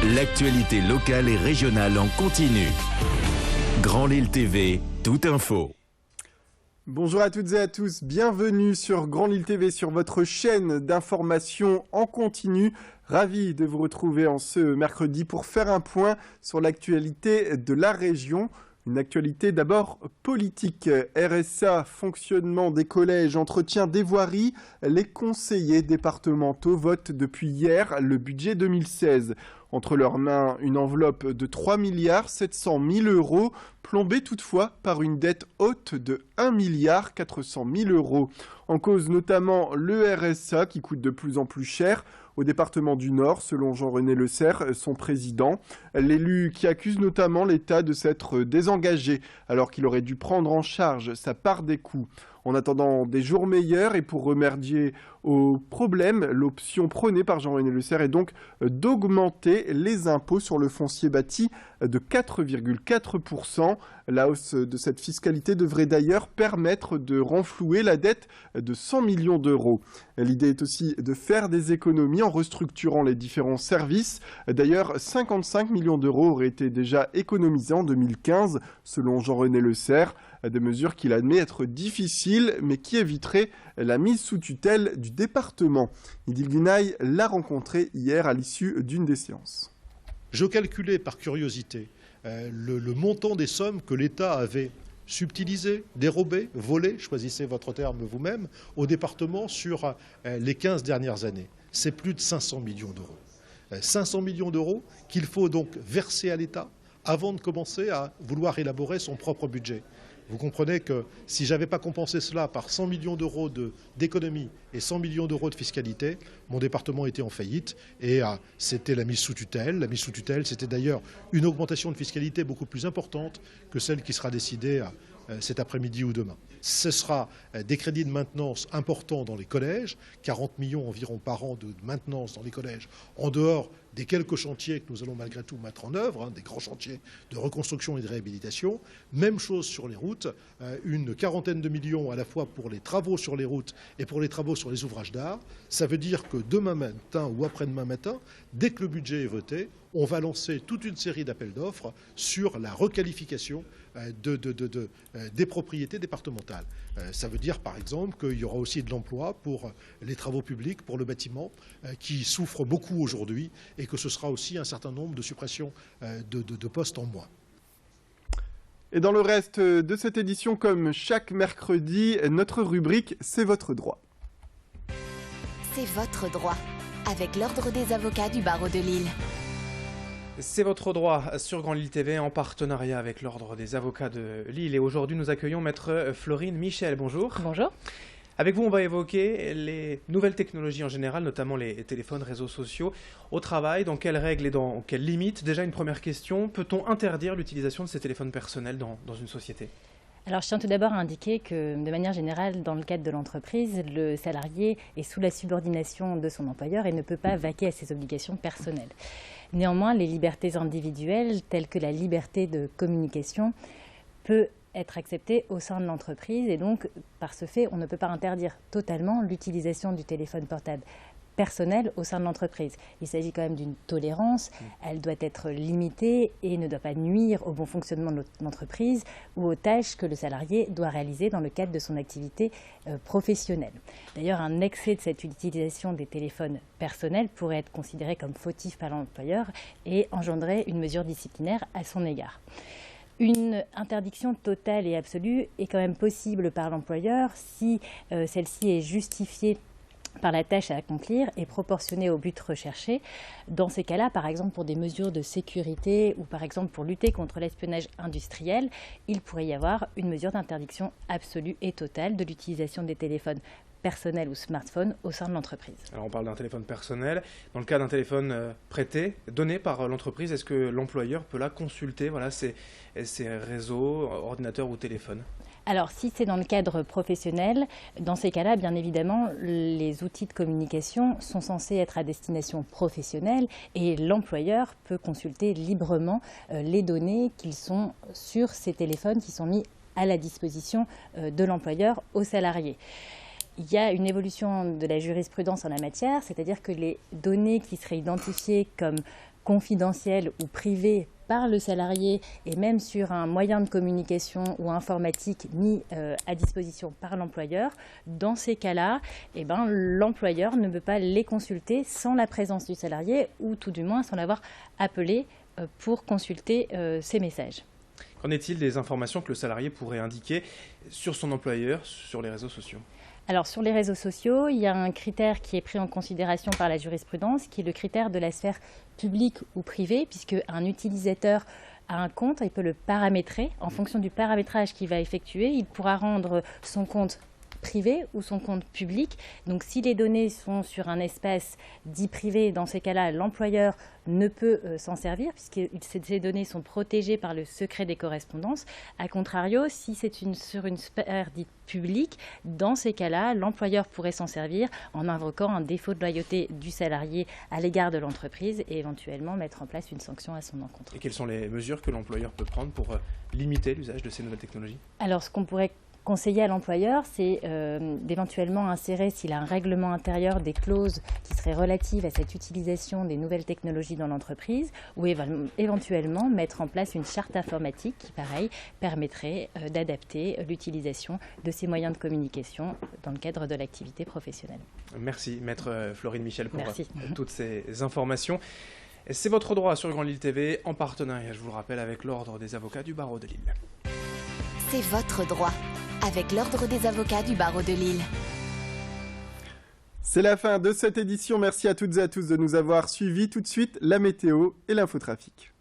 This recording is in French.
L'actualité locale et régionale en continu. Grand Lille TV, toute info. Bonjour à toutes et à tous, bienvenue sur Grand Lille TV, sur votre chaîne d'information en continu. Ravi de vous retrouver en ce mercredi pour faire un point sur l'actualité de la région. Une actualité d'abord politique. RSA, fonctionnement des collèges, entretien des voiries. Les conseillers départementaux votent depuis hier le budget 2016. Entre leurs mains, une enveloppe de 3 700 000 €, plombée toutefois par une dette haute de 1 400 000 €. En cause notamment le RSA qui coûte de plus en plus cher au département du Nord, selon Jean-René Le Serre, son président. L'élu qui accuse notamment l'État de s'être désengagé alors qu'il aurait dû prendre en charge sa part des coûts. En attendant des jours meilleurs et pour remédier aux problèmes, l'option prônée par Jean-René Le Serre est donc d'augmenter les impôts sur le foncier bâti de 4,4%. La hausse de cette fiscalité devrait d'ailleurs permettre de renflouer la dette de 100 millions d'euros. L'idée est aussi de faire des économies en restructurant les différents services. D'ailleurs, 55 millions d'euros auraient été déjà économisés en 2015, selon Jean-René Le Serre. Des mesures qu'il admet être difficiles, mais qui éviteraient la mise sous tutelle du département. Idil Guinaï l'a rencontré hier à l'issue d'une des séances. Je calculais par curiosité le montant des sommes que l'État avait subtilisées, dérobées, volées, choisissez votre terme vous-même, au département sur les 15 dernières années. C'est plus de 500 millions d'euros. 500 millions d'euros qu'il faut donc verser à l'État avant de commencer à vouloir élaborer son propre budget. Vous comprenez que si je n'avais pas compensé cela par 100 millions d'euros d'économie et 100 millions d'euros de fiscalité, mon département était en faillite et c'était la mise sous tutelle. La mise sous tutelle, c'était d'ailleurs une augmentation de fiscalité beaucoup plus importante que celle qui sera décidée cet après-midi ou demain. Ce sera des crédits de maintenance importants dans les collèges, 40 millions environ par an de maintenance dans les collèges, en dehors des quelques chantiers que nous allons malgré tout mettre en œuvre, des grands chantiers de reconstruction et de réhabilitation. Même chose sur les routes, une quarantaine de millions à la fois pour les travaux sur les routes et pour les travaux sur les ouvrages d'art. Ça veut dire que demain matin ou après-demain matin, dès que le budget est voté, on va lancer toute une série d'appels d'offres sur la requalification des propriétés départementales. Ça veut dire par exemple qu'il y aura aussi de l'emploi pour les travaux publics, pour le bâtiment, qui souffre beaucoup aujourd'hui, et que ce sera aussi un certain nombre de suppressions de postes en moins. Et dans le reste de cette édition, comme chaque mercredi, notre rubrique « C'est votre droit ». C'est votre droit, avec l'Ordre des avocats du barreau de Lille. C'est votre droit sur Grand Lille TV en partenariat avec l'Ordre des avocats de Lille. Et aujourd'hui, nous accueillons Maître Florine Michel. Bonjour. Bonjour. Avec vous, on va évoquer les nouvelles technologies en général, notamment les téléphones, réseaux sociaux, au travail. Dans quelles règles et dans quelles limites? Déjà, une première question. Peut-on interdire l'utilisation de ces téléphones personnels dans une société? Alors, je tiens tout d'abord à indiquer que, de manière générale, dans le cadre de l'entreprise, le salarié est sous la subordination de son employeur et ne peut pas vaquer à ses obligations personnelles. Néanmoins, les libertés individuelles, telles que la liberté de communication, peut être acceptée au sein de l'entreprise et donc, par ce fait, on ne peut pas interdire totalement l'utilisation du téléphone portable personnel au sein de l'entreprise. Il s'agit quand même d'une tolérance, elle doit être limitée et ne doit pas nuire au bon fonctionnement de l'entreprise ou aux tâches que le salarié doit réaliser dans le cadre de son activité professionnelle. D'ailleurs, un excès de cette utilisation des téléphones personnels pourrait être considéré comme fautif par l'employeur et engendrer une mesure disciplinaire à son égard. Une interdiction totale et absolue est quand même possible par l'employeur si celle-ci est justifiée par la tâche à accomplir et proportionnée au but recherché. Dans ces cas-là, par exemple pour des mesures de sécurité ou par exemple pour lutter contre l'espionnage industriel, il pourrait y avoir une mesure d'interdiction absolue et totale de l'utilisation des téléphones personnels ou smartphones au sein de l'entreprise. Alors on parle d'un téléphone personnel. Dans le cas d'un téléphone prêté, donné par l'entreprise, est-ce que l'employeur peut là consulter ses réseaux, ordinateurs ou téléphones? Alors, si c'est dans le cadre professionnel, dans ces cas-là, bien évidemment, les outils de communication sont censés être à destination professionnelle et l'employeur peut consulter librement les données qu'ils sont sur ces téléphones qui sont mis à la disposition de l'employeur aux salariés. Il y a une évolution de la jurisprudence en la matière, c'est-à-dire que les données qui seraient identifiées comme confidentielle ou privée par le salarié et même sur un moyen de communication ou informatique mis à disposition par l'employeur, dans ces cas-là, l'employeur ne peut pas les consulter sans la présence du salarié ou tout du moins sans l'avoir appelé pour consulter ces messages. Qu'en est-il des informations que le salarié pourrait indiquer sur son employeur sur les réseaux sociaux ? Alors sur les réseaux sociaux, il y a un critère qui est pris en considération par la jurisprudence, qui est le critère de la sphère publique ou privée, puisque un utilisateur a un compte, il peut le paramétrer. En fonction du paramétrage qu'il va effectuer, il pourra rendre son compte privé ou son compte public. Donc si les données sont sur un espace dit privé, dans ces cas-là, l'employeur ne peut s'en servir puisque ces données sont protégées par le secret des correspondances. A contrario, si c'est sur une sphère dite publique, dans ces cas-là, l'employeur pourrait s'en servir en invoquant un défaut de loyauté du salarié à l'égard de l'entreprise et éventuellement mettre en place une sanction à son encontre. Et quelles sont les mesures que l'employeur peut prendre pour limiter l'usage de ces nouvelles technologies ? Alors ce qu'on pourrait conseiller à l'employeur, c'est d'éventuellement insérer, s'il a un règlement intérieur, des clauses qui seraient relatives à cette utilisation des nouvelles technologies dans l'entreprise, ou éventuellement mettre en place une charte informatique qui, pareil, permettrait d'adapter l'utilisation de ces moyens de communication dans le cadre de l'activité professionnelle. Merci, Maître Florine Michel, pour toutes ces informations. C'est votre droit sur Grand Lille TV, en partenariat, je vous le rappelle, avec l'Ordre des avocats du barreau de Lille. C'est votre droit, avec l'Ordre des avocats du barreau de Lille. C'est la fin de cette édition. Merci à toutes et à tous de nous avoir suivis. Tout de suite, la météo et l'infotrafic.